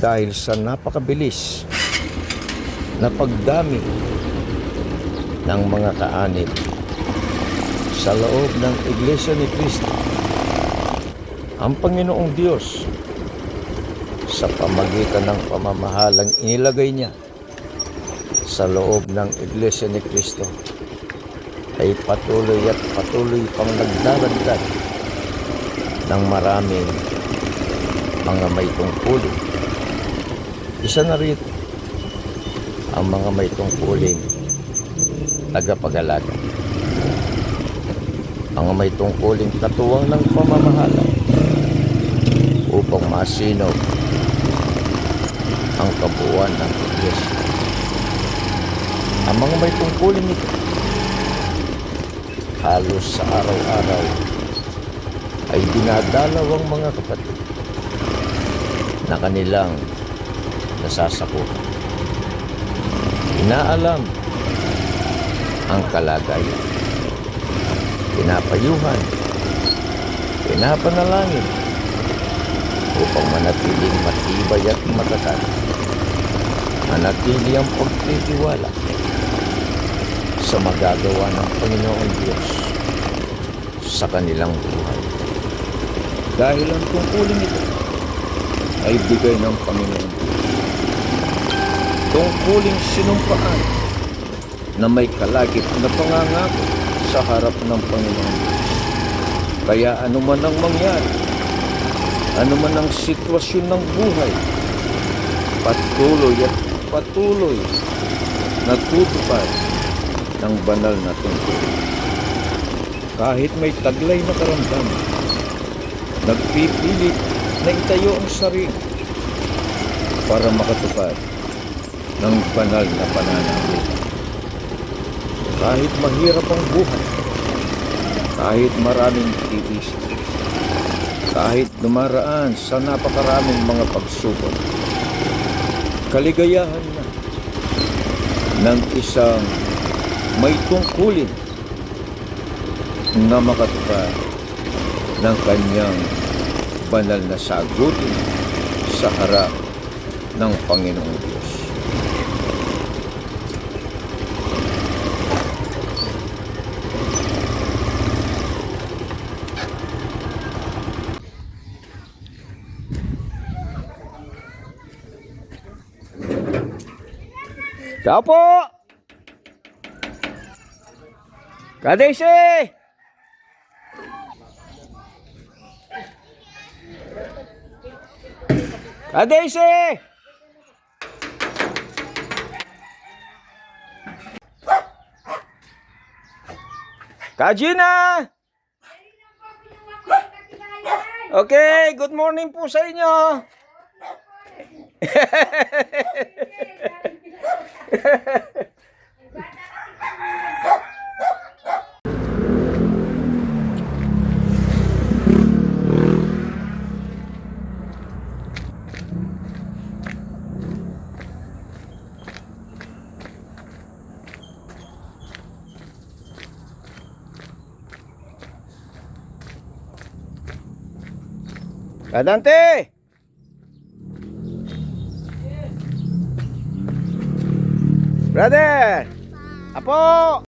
dahil sa napakabilis na pagdami ng mga kaanib sa loob ng Iglesia ni Cristo, ang Panginoong Diyos sa pamagitan ng pamamahalang inilagay niya sa loob ng Iglesia ni Cristo ay patuloy at patuloy pang nagdaragdag ng maraming mga may tungkulin. Isa na rito ang mga may tungkuling tagapag-alaga, mga may tungkuling katuwang ng pamamahala upang masinog ang kabuuan ng Iglesia. Ang mga may tungkuling ito halos sa araw-araw ay dinadalaw ang mga kapatid na kanilang nasasakupan. Inaalam ang kalagayan, pinapayuhan, pinapanalangin upang manatiling matibay at matatag, manatili ang pagtitiwala sa magagawa ng Panginoon Diyos sa kanilang buhay. Dahil ang tungkulin ito ay bigay ng Panginoon Diyos. Tungkuling sinumpaan na may kalagip na pangangako sa harap ng Panginoon Diyos. Kaya anuman ang mangyari, anuman ang sitwasyon ng buhay, patuloy at patuloy na tutupad ng banal na tungkulin. Kahit may taglay na karamdaman, nagpipilit na itayo ang sarili para makatupad ng banal na pananalangin. Kahit mahirap ang buhay, kahit maraming tiisin, kahit dumaraan sa napakaraming mga pagsubok, kaligayahan na ng isang may tungkulin na makatupad ng kanyang banal na sagutin sa harap ng Panginoong Diyos. Ciao po! Kadesi! Kadesi! Kajina! Okay, good morning po sa inyo. Kadante! Brother! Apo!